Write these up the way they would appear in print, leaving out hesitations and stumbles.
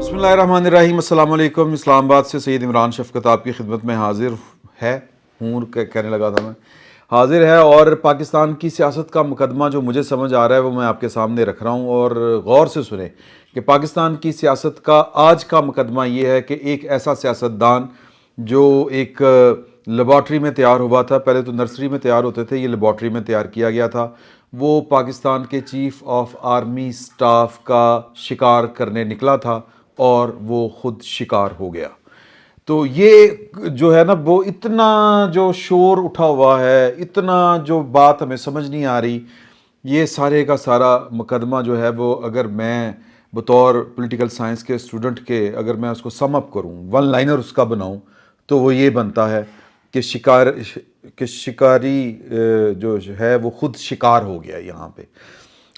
بسم اللہ الرحمن الرحیم، السلام علیکم۔ اسلام آباد سے سید عمران شفقت آپ کی خدمت میں حاضر ہے ہوں، کہنے لگا تھا میں، حاضر ہے۔ اور پاکستان کی سیاست کا مقدمہ جو مجھے سمجھ آ رہا ہے وہ میں آپ کے سامنے رکھ رہا ہوں، اور غور سے سنیں کہ پاکستان کی سیاست کا آج کا مقدمہ یہ ہے کہ ایک ایسا سیاستدان جو ایک لیبارٹری میں تیار ہوا تھا، پہلے تو نرسری میں تیار ہوتے تھے، یہ لیبارٹری میں تیار کیا گیا تھا، وہ پاکستان کے چیف آف آرمی سٹاف کا شکار کرنے نکلا تھا اور وہ خود شکار ہو گیا۔ تو یہ جو ہے نا، وہ اتنا جو شور اٹھا ہوا ہے، اتنا جو بات ہمیں سمجھ نہیں آ رہی، یہ سارے کا سارا مقدمہ جو ہے وہ اگر میں بطور پولیٹیکل سائنس کے اسٹوڈنٹ کے اگر میں اس کو سم اپ کروں، ون لائنر اس کا بناؤں، تو وہ یہ بنتا ہے کہ شکاری جو ہے وہ خود شکار ہو گیا یہاں پہ۔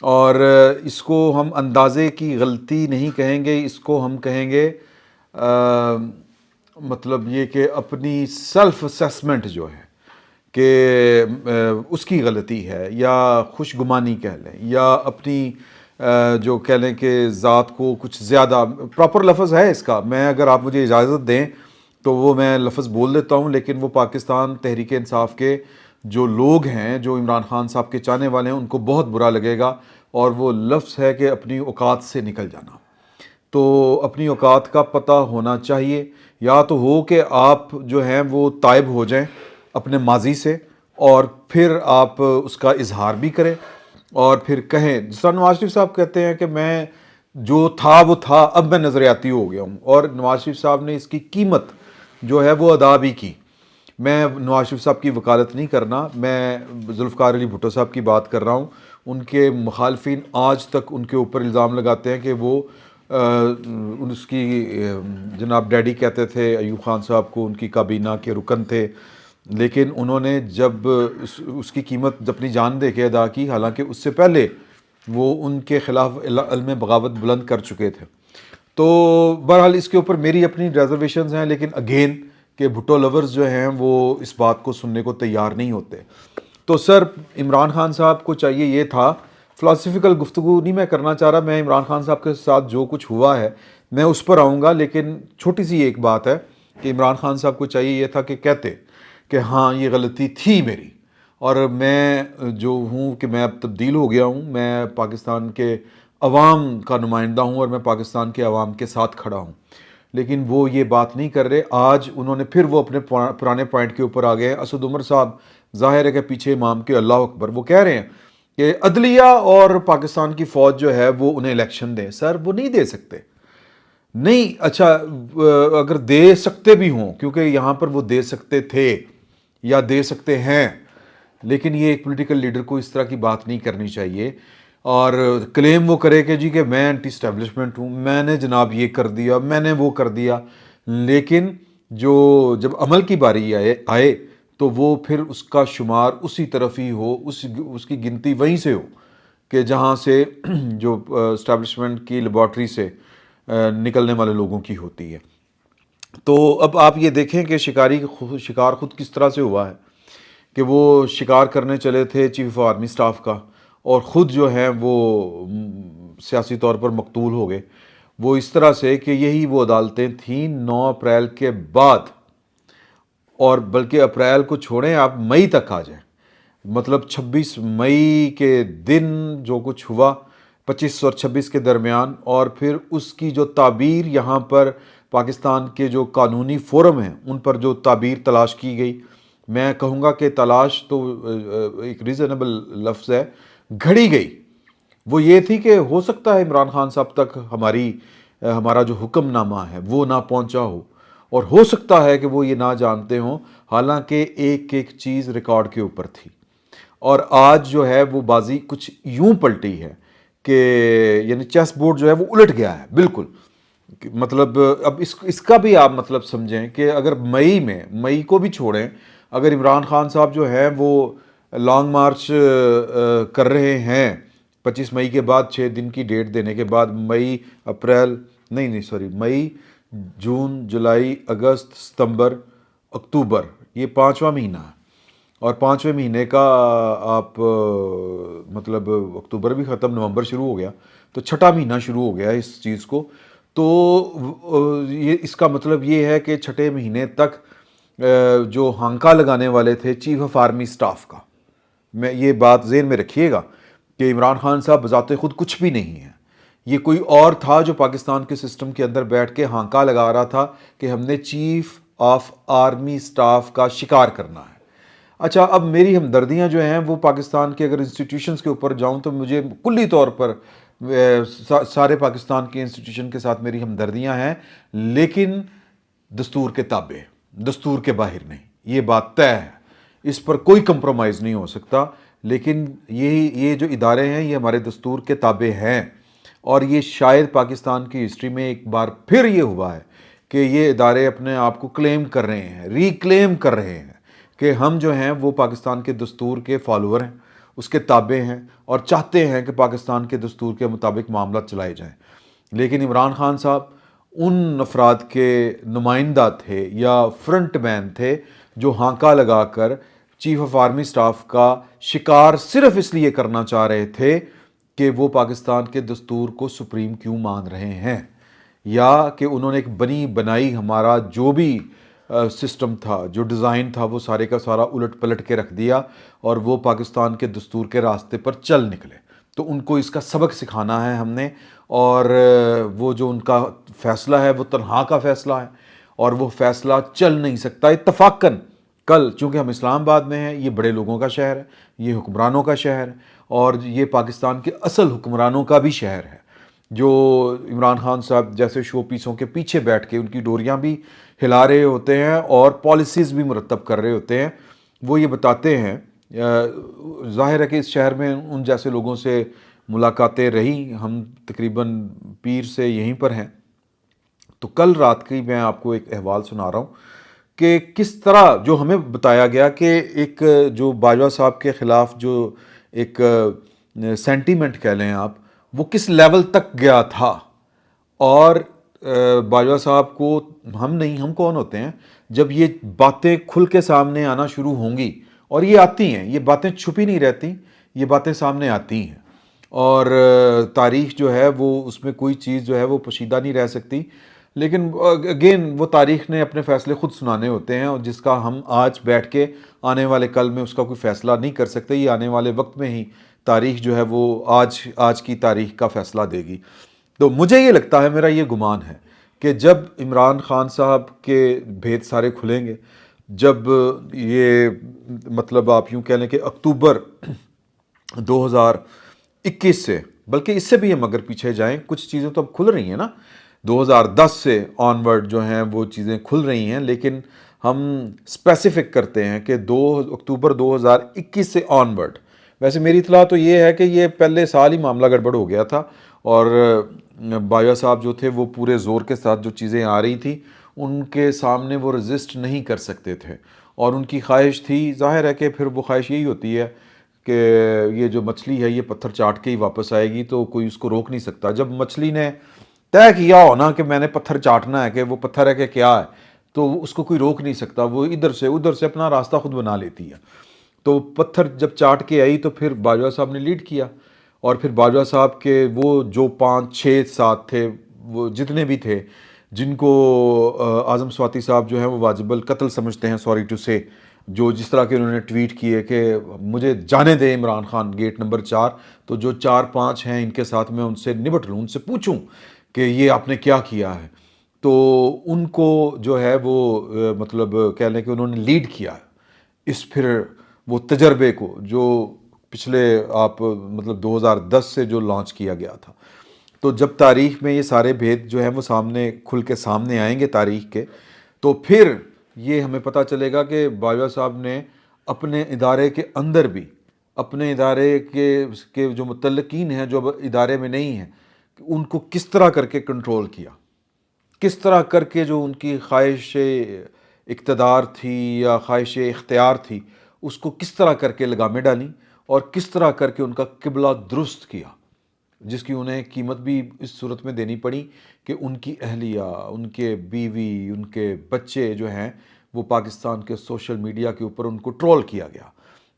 اور اس کو ہم اندازے کی غلطی نہیں کہیں گے، اس کو ہم کہیں گے مطلب یہ کہ اپنی سیلف اسیسمنٹ جو ہے کہ اس کی غلطی ہے، یا خوش گمانی کہہ لیں، یا اپنی جو کہہ لیں کہ ذات کو کچھ زیادہ پراپر لفظ ہے اس کا، میں اگر آپ مجھے اجازت دیں تو وہ میں لفظ بول دیتا ہوں، لیکن وہ پاکستان تحریک انصاف کے جو لوگ ہیں، جو عمران خان صاحب کے چاہنے والے ہیں، ان کو بہت برا لگے گا، اور وہ لفظ ہے کہ اپنی اوقات سے نکل جانا۔ تو اپنی اوقات کا پتہ ہونا چاہیے، یا تو ہو کہ آپ جو ہیں وہ تائب ہو جائیں اپنے ماضی سے، اور پھر آپ اس کا اظہار بھی کریں، اور پھر کہیں جس طرح نواز شریف صاحب کہتے ہیں کہ میں جو تھا وہ تھا، اب میں نظریاتی ہو گیا ہوں، اور نواز شریف صاحب نے اس کی قیمت جو ہے وہ ادا بھی کی۔ میں نواز شریف صاحب کی وکالت نہیں کرنا، میں ذوالفقار علی بھٹو صاحب کی بات کر رہا ہوں۔ ان کے مخالفین آج تک ان کے اوپر الزام لگاتے ہیں کہ وہ اس کی جناب ڈیڈی کہتے تھے ایوب خان صاحب کو، ان کی کابینہ کے رکن تھے، لیکن انہوں نے جب اس کی قیمت اپنی جان دے کے ادا کی، حالانکہ اس سے پہلے وہ ان کے خلاف علم بغاوت بلند کر چکے تھے۔ تو بہرحال اس کے اوپر میری اپنی ریزرویشنز ہیں، لیکن اگین کہ بھٹو لورز جو ہیں وہ اس بات کو سننے کو تیار نہیں ہوتے۔ تو سر، عمران خان صاحب کو چاہیے یہ تھا، فلاسفیکل گفتگو نہیں میں کرنا چاہ رہا، میں عمران خان صاحب کے ساتھ جو کچھ ہوا ہے میں اس پر آؤں گا، لیکن چھوٹی سی ایک بات ہے کہ عمران خان صاحب کو چاہیے یہ تھا کہ کہتے کہ ہاں یہ غلطی تھی میری، اور میں جو ہوں کہ میں اب تبدیل ہو گیا ہوں، میں پاکستان کے عوام کا نمائندہ ہوں، اور میں پاکستان کے عوام کے ساتھ کھڑا ہوں۔ لیکن وہ یہ بات نہیں کر رہے، آج انہوں نے پھر وہ اپنے پرانے پوائنٹ کے اوپر آ گئے ہیں۔ اسد عمر صاحب ظاہر ہے کہ پیچھے امام کے اللہ اکبر، وہ کہہ رہے ہیں کہ عدلیہ اور پاکستان کی فوج جو ہے وہ انہیں الیکشن دیں۔ سر وہ نہیں دے سکتے، نہیں، اچھا اگر دے سکتے بھی ہوں، کیونکہ یہاں پر وہ دے سکتے تھے یا دے سکتے ہیں، لیکن یہ ایک پولیٹیکل لیڈر کو اس طرح کی بات نہیں کرنی چاہیے، اور کلیم وہ کرے کہ جی کہ میں اینٹی اسٹیبلشمنٹ ہوں، میں نے جناب یہ کر دیا، میں نے وہ کر دیا، لیکن جب عمل کی باری آئے تو وہ پھر اس کا شمار اسی طرف ہی ہو، اس کی گنتی وہیں سے ہو کہ جہاں سے جو اسٹیبلشمنٹ کی لیبارٹری سے نکلنے والے لوگوں کی ہوتی ہے۔ تو اب آپ یہ دیکھیں کہ شکار خود کس طرح سے ہوا ہے کہ وہ شکار کرنے چلے تھے چیف آف آرمی سٹاف کا، اور خود جو ہیں وہ سیاسی طور پر مقتول ہو گئے۔ وہ اس طرح سے کہ یہی وہ عدالتیں تھیں 9 اپریل کے بعد، اور بلکہ اپریل کو چھوڑیں، آپ مئی تک آ جائیں، مطلب 26 مئی کے دن جو کچھ ہوا 25 اور 26 کے درمیان، اور پھر اس کی جو تعبیر یہاں پر پاکستان کے جو قانونی فورم ہیں ان پر جو تعبیر تلاش کی گئی، میں کہوں گا کہ تلاش تو ایک ریزنیبل لفظ ہے، گھڑی گئی، وہ یہ تھی کہ ہو سکتا ہے عمران خان صاحب تک ہمارا جو حکم نامہ ہے وہ نہ پہنچا ہو، اور ہو سکتا ہے کہ وہ یہ نہ جانتے ہوں، حالانکہ ایک ایک چیز ریکارڈ کے اوپر تھی۔ اور آج جو ہے وہ بازی کچھ یوں پلٹی ہے کہ یعنی چیس بورڈ جو ہے وہ الٹ گیا ہے بالکل۔ مطلب اب اس کا بھی آپ مطلب سمجھیں کہ اگر مئی کو بھی چھوڑیں، اگر عمران خان صاحب جو ہیں وہ لانگ مارچ کر رہے ہیں 25 مئی کے بعد، 6 دن کی ڈیٹ دینے کے بعد، مئی جون جولائی اگست ستمبر اکتوبر، یہ 5واں مہینہ ہے، اور 5ویں مہینے کا آپ مطلب اکتوبر بھی ختم، نومبر شروع ہو گیا، تو 6واں مہینہ شروع ہو گیا اس چیز کو۔ تو یہ اس کا مطلب یہ ہے کہ چھٹے مہینے تک جو ہانکا لگانے والے تھے چیف آف آرمی سٹاف کا، میں یہ بات ذہن میں رکھیے گا کہ عمران خان صاحب بذات خود کچھ بھی نہیں ہے، یہ کوئی اور تھا جو پاکستان کے سسٹم کے اندر بیٹھ کے ہانکا لگا رہا تھا کہ ہم نے چیف آف آرمی سٹاف کا شکار کرنا ہے۔ اچھا، اب میری ہمدردیاں جو ہیں وہ پاکستان کے اگر انسٹیٹیوشنز کے اوپر جاؤں تو مجھے کلی طور پر سارے پاکستان کے انسٹیٹیوشن کے ساتھ میری ہمدردیاں ہیں، لیکن دستور کے تابع، دستور کے باہر نہیں، یہ بات طے ہے، اس پر کوئی کمپرومائز نہیں ہو سکتا۔ لیکن یہ جو ادارے ہیں یہ ہمارے دستور کے تابع ہیں، اور یہ شاید پاکستان کی ہسٹری میں ایک بار پھر یہ ہوا ہے کہ یہ ادارے اپنے آپ کو کلیم کر رہے ہیں، ریکلیم کر رہے ہیں کہ ہم جو ہیں وہ پاکستان کے دستور کے فالوور ہیں، اس کے تابع ہیں، اور چاہتے ہیں کہ پاکستان کے دستور کے مطابق معاملات چلائے جائیں۔ لیکن عمران خان صاحب ان افراد کے نمائندہ تھے یا فرنٹ مین تھے جو ہانکا لگا کر چیف آف آرمی سٹاف کا شکار صرف اس لیے کرنا چاہ رہے تھے کہ وہ پاکستان کے دستور کو سپریم کیوں مان رہے ہیں، یا کہ انہوں نے ایک بنی بنائی ہمارا جو بھی سسٹم تھا، جو ڈیزائن تھا، وہ سارے کا سارا الٹ پلٹ کے رکھ دیا اور وہ پاکستان کے دستور کے راستے پر چل نکلے۔ تو ان کو اس کا سبق سکھانا ہے ہم نے، اور وہ جو ان کا فیصلہ ہے وہ تنہا کا فیصلہ ہے، اور وہ فیصلہ چل نہیں سکتا اتفاقاً۔ کل چونکہ ہم اسلام آباد میں ہیں، یہ بڑے لوگوں کا شہر ہے، یہ حکمرانوں کا شہر ہے، اور یہ پاکستان کے اصل حکمرانوں کا بھی شہر ہے، جو عمران خان صاحب جیسے شو پیسوں کے پیچھے بیٹھ کے ان کی ڈوریاں بھی ہلا رہے ہوتے ہیں اور پالیسیز بھی مرتب کر رہے ہوتے ہیں۔ وہ یہ بتاتے ہیں، ظاہر ہے کہ اس شہر میں ان جیسے لوگوں سے ملاقاتیں رہی، ہم تقریباً پیر سے یہیں پر ہیں۔ تو کل رات کی میں آپ کو ایک احوال سنا رہا ہوں کہ کس طرح جو ہمیں بتایا گیا کہ ایک جو باجوہ صاحب کے خلاف جو ایک سینٹیمنٹ کہہ لیں آپ، وہ کس لیول تک گیا تھا، اور باجوہ صاحب کو ہم کون ہوتے ہیں جب یہ باتیں کھل کے سامنے آنا شروع ہوں گی، اور یہ آتی ہیں، یہ باتیں چھپی نہیں رہتی، یہ باتیں سامنے آتی ہیں، اور تاریخ جو ہے وہ اس میں کوئی چیز جو ہے وہ پوشیدہ نہیں رہ سکتی۔ لیکن اگین وہ تاریخ نے اپنے فیصلے خود سنانے ہوتے ہیں، اور جس کا ہم آج بیٹھ کے آنے والے کل میں اس کا کوئی فیصلہ نہیں کر سکتے، یہ آنے والے وقت میں ہی تاریخ جو ہے وہ آج کی تاریخ کا فیصلہ دے گی۔ تو مجھے یہ لگتا ہے، میرا یہ گمان ہے کہ جب عمران خان صاحب کے بھید سارے کھلیں گے، جب یہ مطلب آپ یوں کہہ لیں کہ اکتوبر 2021 سے، بلکہ اس سے بھی ہم اگر پیچھے جائیں، کچھ چیزیں تو اب کھل رہی ہیں نا، 2010 سے آن ورڈ جو ہیں وہ چیزیں کھل رہی ہیں، لیکن ہم اسپیسیفک کرتے ہیں کہ 2 اکتوبر 2021 سے آن ورڈ۔ ویسے میری اطلاع تو یہ ہے کہ یہ پہلے سال ہی معاملہ گڑبڑ ہو گیا تھا، اور باجوہ صاحب جو تھے وہ پورے زور کے ساتھ جو چیزیں آ رہی تھیں ان کے سامنے وہ رزسٹ نہیں کر سکتے تھے، اور ان کی خواہش تھی، ظاہر ہے کہ پھر وہ خواہش یہی ہوتی ہے کہ یہ جو مچھلی ہے یہ پتھر چاٹ کے ہی واپس آئے گی، تو کوئی اس کو روک نہیں سکتا۔ جب مچھلی نے طے کیا ہونا کہ میں نے پتھر چاٹنا ہے، کہ وہ پتھر ہے کہ کیا ہے، تو اس کو کوئی روک نہیں سکتا، وہ ادھر سے اپنا راستہ خود بنا لیتی ہے۔ تو پتھر جب چاٹ کے آئی تو پھر باجوہ صاحب نے لیڈ کیا، اور پھر باجوہ صاحب کے وہ جو 5 6 7 تھے، وہ جتنے بھی تھے، جن کو اعظم سواتی صاحب جو ہیں وہ واجب القتل سمجھتے ہیں، سوری ٹو سے، جو جس طرح کے انہوں نے ٹویٹ کیے کہ مجھے جانے دیں عمران خان گیٹ نمبر 4، تو جو 4 5 ہیں ان کے ساتھ میں ان سے نبٹ لوں، ان سے پوچھوں کہ یہ آپ نے کیا کیا ہے، تو ان کو جو ہے وہ مطلب کہہ لیں کہ انہوں نے لیڈ کیا اس پھر وہ تجربے کو جو پچھلے آپ مطلب 2010 سے جو لانچ کیا گیا تھا۔ تو جب تاریخ میں یہ سارے بھید جو ہیں وہ سامنے کھل کے سامنے آئیں گے تاریخ کے، تو پھر یہ ہمیں پتہ چلے گا کہ باجوہ صاحب نے اپنے ادارے کے اندر بھی، اپنے ادارے کے جو متعلقین ہیں جو اب ادارے میں نہیں ہیں، ان کو کس طرح کر کے کنٹرول کیا، کس طرح کر کے جو ان کی خواہش اقتدار تھی یا خواہش اختیار تھی، اس کو کس طرح کر کے لگامیں ڈالیں، اور کس طرح کر کے ان کا قبلہ درست کیا، جس کی انہیں قیمت بھی اس صورت میں دینی پڑی کہ ان کی اہلیہ، ان کے بیوی، ان کے بچے جو ہیں وہ پاکستان کے سوشل میڈیا کے اوپر ان کو ٹرول کیا گیا۔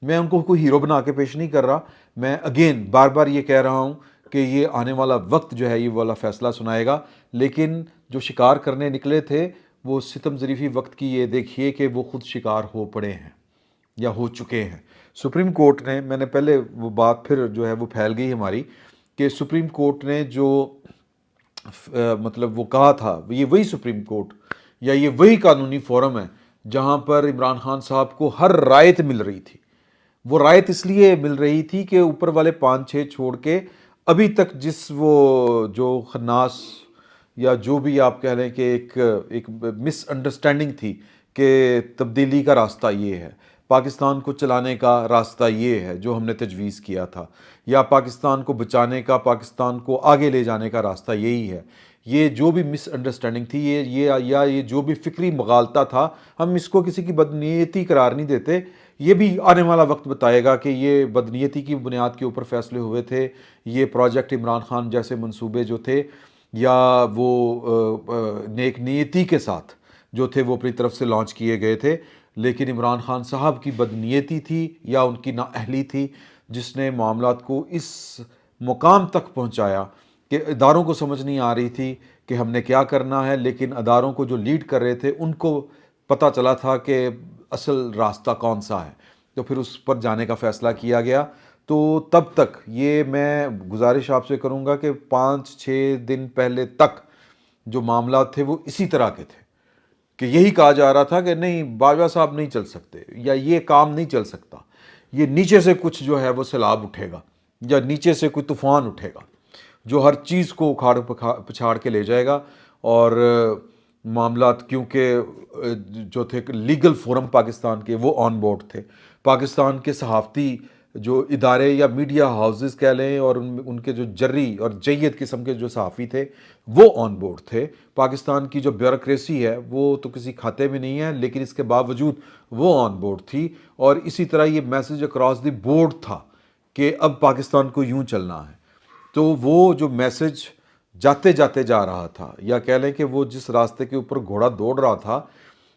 میں ان کو کوئی ہیرو بنا کے پیش نہیں کر رہا، میں اگین بار بار یہ کہہ رہا ہوں کہ یہ آنے والا وقت جو ہے یہ والا فیصلہ سنائے گا، لیکن جو شکار کرنے نکلے تھے وہ ستم ظریفی وقت کی یہ دیکھیے کہ وہ خود شکار ہو پڑے ہیں یا ہو چکے ہیں۔ سپریم کورٹ نے، میں نے پہلے وہ بات پھر جو ہے وہ پھیل گئی ہماری، کہ سپریم کورٹ نے جو مطلب وہ کہا تھا، یہ وہی سپریم کورٹ یا یہ وہی قانونی فورم ہے جہاں پر عمران خان صاحب کو ہر رائت مل رہی تھی۔ وہ رائت اس لیے مل رہی تھی کہ اوپر والے 5-6 چھوڑ کے ابھی تک جس وہ جو خناس یا جو بھی آپ کہہ لیں کہ ایک مس انڈرسٹینڈنگ تھی کہ تبدیلی کا راستہ یہ ہے، پاکستان کو چلانے کا راستہ یہ ہے جو ہم نے تجویز کیا تھا، یا پاکستان کو بچانے کا، پاکستان کو آگے لے جانے کا راستہ یہی ہے، یہ جو بھی مس انڈرسٹینڈنگ تھی یہ جو بھی فکری مغالطہ تھا، ہم اس کو کسی کی بدنیتی قرار نہیں دیتے۔ یہ بھی آنے والا وقت بتائے گا کہ یہ بدنیتی کی بنیاد کے اوپر فیصلے ہوئے تھے، یہ پروجیکٹ عمران خان جیسے منصوبے جو تھے یا وہ نیک نیتی کے ساتھ جو تھے وہ اپنی طرف سے لانچ کیے گئے تھے، لیکن عمران خان صاحب کی بدنیتی تھی یا ان کی نااہلی تھی جس نے معاملات کو اس مقام تک پہنچایا کہ اداروں کو سمجھ نہیں آ رہی تھی کہ ہم نے کیا کرنا ہے، لیکن اداروں کو جو لیڈ کر رہے تھے ان کو پتہ چلا تھا کہ اصل راستہ کون سا ہے، تو پھر اس پر جانے کا فیصلہ کیا گیا۔ تو تب تک یہ میں گزارش آپ سے کروں گا کہ 5-6 دن پہلے تک جو معاملات تھے وہ اسی طرح کے تھے کہ یہی کہا جا رہا تھا کہ نہیں باجوہ صاحب نہیں چل سکتے یا یہ کام نہیں چل سکتا، یہ نیچے سے کچھ جو ہے وہ سیلاب اٹھے گا یا نیچے سے کوئی طوفان اٹھے گا جو ہر چیز کو اکھاڑ پچھاڑ کے لے جائے گا۔ اور معاملات کیونکہ جو تھے لیگل فورم پاکستان کے وہ آن بورڈ تھے، پاکستان کے صحافتی جو ادارے یا میڈیا ہاؤسز کہہ لیں اور ان کے جو جری اور جید قسم کے جو صحافی تھے وہ آن بورڈ تھے، پاکستان کی جو بیوروکریسی ہے وہ تو کسی کھاتے میں نہیں ہے لیکن اس کے باوجود وہ آن بورڈ تھی، اور اسی طرح یہ میسج اکراس دی بورڈ تھا کہ اب پاکستان کو یوں چلنا ہے۔ تو وہ جو میسج جاتے جاتے جا رہا تھا، یا کہہ لیں کہ وہ جس راستے کے اوپر گھوڑا دوڑ رہا تھا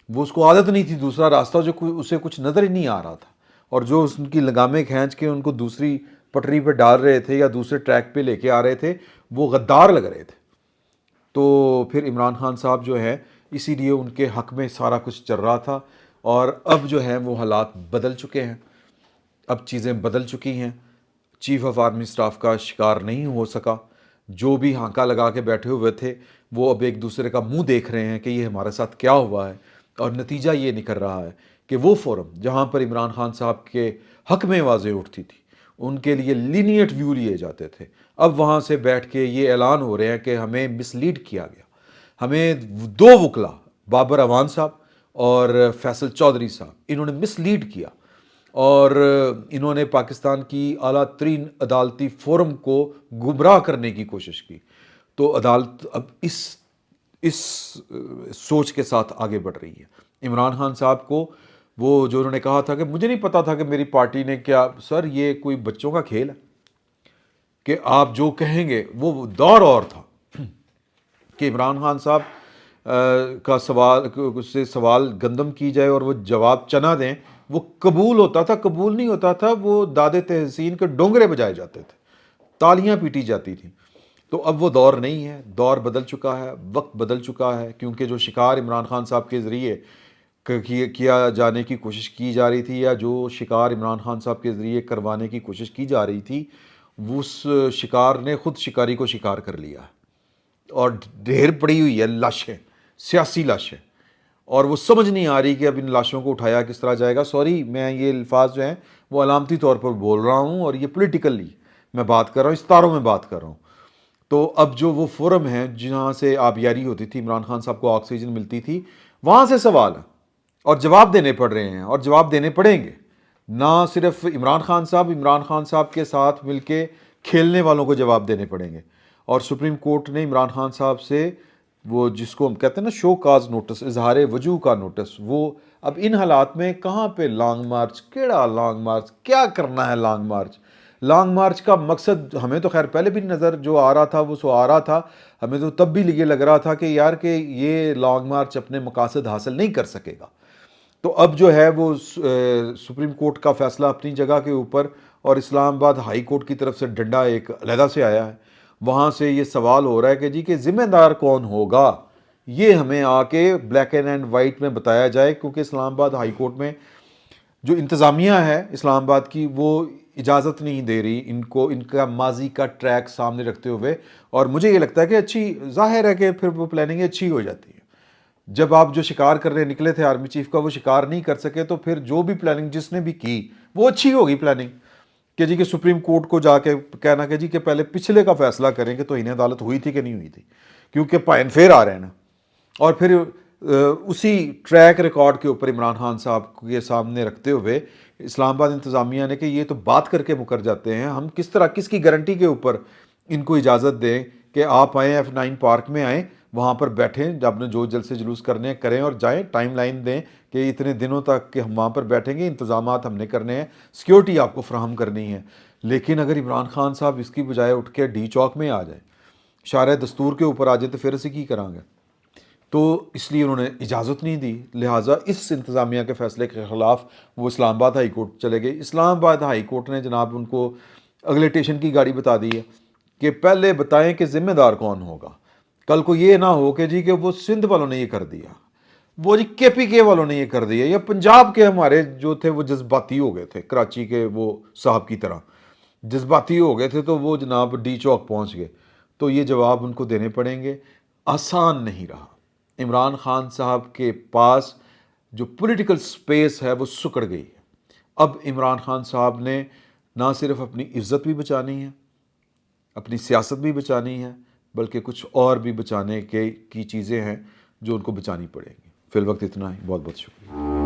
وہ اس کو عادت نہیں تھی دوسرا راستہ جو اسے کچھ نظر ہی نہیں آ رہا تھا، اور جو ان کی لگامیں کھینچ کے ان کو دوسری پٹری پہ ڈال رہے تھے یا دوسرے ٹریک پہ لے کے آ رہے تھے وہ غدار لگ رہے تھے۔ تو پھر عمران خان صاحب جو ہے اسی لیے ان کے حق میں سارا کچھ چل رہا تھا، اور اب جو ہے وہ حالات بدل چکے ہیں، اب چیزیں بدل چکی ہیں۔ چیف آف آرمی سٹاف کا شکار نہیں ہو سکا، جو بھی ہانکا لگا کے بیٹھے ہوئے تھے وہ اب ایک دوسرے کا منہ دیکھ رہے ہیں کہ یہ ہمارے ساتھ کیا ہوا ہے، اور نتیجہ یہ نکل رہا ہے کہ وہ فورم جہاں پر عمران خان صاحب کے حق میں آوازیں اٹھتی تھی، ان کے لیے لینیٹ ویو لیے جاتے تھے، اب وہاں سے بیٹھ کے یہ اعلان ہو رہے ہیں کہ ہمیں مس لیڈ کیا گیا، ہمیں 2 وکلا بابر اعوان صاحب اور فیصل چودھری صاحب انہوں نے مس لیڈ کیا، اور انہوں نے پاکستان کی اعلیٰ ترین عدالتی فورم کو گمراہ کرنے کی کوشش کی۔ تو عدالت اب اس سوچ کے ساتھ آگے بڑھ رہی ہے۔ عمران خان صاحب کو وہ جو انہوں نے کہا تھا کہ مجھے نہیں پتا تھا کہ میری پارٹی نے کیا، سر یہ کوئی بچوں کا کھیل ہے کہ آپ جو کہیں گے، وہ دور اور تھا کہ عمران خان صاحب کا سوال گندم کی جائے اور وہ جواب چنا دیں، وہ قبول ہوتا تھا، قبول نہیں ہوتا تھا وہ داد تحسین کے ڈونگرے بجائے جاتے تھے، تالیاں پیٹی جاتی تھیں۔ تو اب وہ دور نہیں ہے، دور بدل چکا ہے، وقت بدل چکا ہے، کیونکہ جو شکار عمران خان صاحب کے ذریعے کیا جانے کی کوشش کی جا رہی تھی، یا جو شکار عمران خان صاحب کے ذریعے کروانے کی کوشش کی جا رہی تھی، اس شکار نے خود شکاری کو شکار کر لیا ہے، اور ڈھیر پڑی ہوئی ہے لاشیں، سیاسی لاشیں، اور وہ سمجھ نہیں آ رہی کہ اب ان لاشوں کو اٹھایا کس طرح جائے گا۔ سوری میں یہ الفاظ جو ہیں وہ علامتی طور پر بول رہا ہوں، اور یہ پولیٹیکلی میں بات کر رہا ہوں، استاروں میں بات کر رہا ہوں۔ تو اب جو وہ فورم ہے جہاں سے آبیاری ہوتی تھی، عمران خان صاحب کو آکسیجن ملتی تھی، وہاں سے سوال ہے اور جواب دینے پڑ رہے ہیں، اور جواب دینے پڑیں گے، نہ صرف عمران خان صاحب کے ساتھ مل کے کھیلنے والوں کو جواب دینے پڑیں گے۔ اور سپریم کورٹ نے عمران خان صاحب سے وہ جس کو ہم کہتے ہیں نا شو کاز نوٹس، اظہار وجوہ کا نوٹس، وہ اب ان حالات میں کہاں پہ لانگ مارچ، کیڑا لانگ مارچ، کیا کرنا ہے لانگ مارچ؟ لانگ مارچ کا مقصد ہمیں تو خیر پہلے بھی نظر جو آ رہا تھا وہ سو آ رہا تھا، ہمیں تو تب بھی یہ لگ رہا تھا کہ یار کہ یہ لانگ مارچ اپنے مقاصد حاصل نہیں کر سکے گا۔ تو اب جو ہے وہ سپریم کورٹ کا فیصلہ اپنی جگہ کے اوپر، اور اسلام آباد ہائی کورٹ کی طرف سے ڈنڈا ایک علیحدہ سے آیا ہے وہاں سے یہ سوال ہو رہا ہے کہ جی کہ ذمہ دار کون ہوگا، یہ ہمیں آ کے بلیک اینڈ وائٹ میں بتایا جائے، کیونکہ اسلام آباد ہائی کورٹ میں جو انتظامیہ ہے اسلام آباد کی وہ اجازت نہیں دے رہی ان کو، ان کا ماضی کا ٹریک سامنے رکھتے ہوئے. اور مجھے یہ لگتا ہے کہ اچھی ظاہر ہے کہ پھر وہ پلاننگ اچھی ہو جاتی ہے. جب آپ جو شکار کرنے نکلے تھے آرمی چیف کا وہ شکار نہیں کر سکے تو پھر جو بھی پلاننگ جس نے بھی کی وہ اچھی ہوگی پلاننگ، کہ جی کہ سپریم کورٹ کو جا کے کہنا کہ جی کہ پہلے پچھلے کا فیصلہ کریں کہ توہین عدالت ہوئی تھی کہ نہیں ہوئی تھی، کیونکہ پائن پھیر آ رہے ہیں نا. اور پھر اسی ٹریک ریکارڈ کے اوپر عمران خان صاحب کے سامنے رکھتے ہوئے اسلام آباد انتظامیہ نے کہ یہ تو بات کر کے مکر جاتے ہیں، ہم کس طرح کس کی گارنٹی کے اوپر ان کو اجازت دیں کہ آپ آئیں F9 پارک میں آئیں، وہاں پر بیٹھیں، جب نے جو جلسے جلوس کرنے کریں اور جائیں، ٹائم لائن دیں کہ اتنے دنوں تک کہ ہم وہاں پر بیٹھیں گے، انتظامات ہم نے کرنے ہیں، سیکیورٹی آپ کو فراہم کرنی ہے. لیکن اگر عمران خان صاحب اس کی بجائے اٹھ کے ڈی چوک میں آ جائیں، شارع دستور کے اوپر آ جائے تو پھر اسے کی کریں گے؟ تو اس لیے انہوں نے اجازت نہیں دی، لہٰذا اس انتظامیہ کے فیصلے کے خلاف وہ اسلام آباد ہائی کورٹ چلے گئے. اسلام آباد ہائی کورٹ نے جناب ان کو اگلے اسٹیشن کی گاڑی بتا دی ہے کہ پہلے بتائیں کہ ذمہ دار کون ہوگا. کل کو یہ نہ ہو کہ جی کہ وہ سندھ والوں نے یہ کر دیا، وہ جی KPK والوں نے یہ کر دیا، یا پنجاب کے ہمارے جو تھے وہ جذباتی ہو گئے تھے، کراچی کے وہ صاحب کی طرح جذباتی ہو گئے تھے تو وہ جناب ڈی چوک پہنچ گئے. تو یہ جواب ان کو دینے پڑیں گے. آسان نہیں رہا. عمران خان صاحب کے پاس جو پولیٹیکل سپیس ہے وہ سکڑ گئی ہے. اب عمران خان صاحب نے نہ صرف اپنی عزت بھی بچانی ہے، اپنی سیاست بھی بچانی ہے، بلکہ کچھ اور بھی بچانے کی چیزیں ہیں جو ان کو بچانی پڑیں گی. فی الوقت اتنا ہی. بہت بہت شکریہ.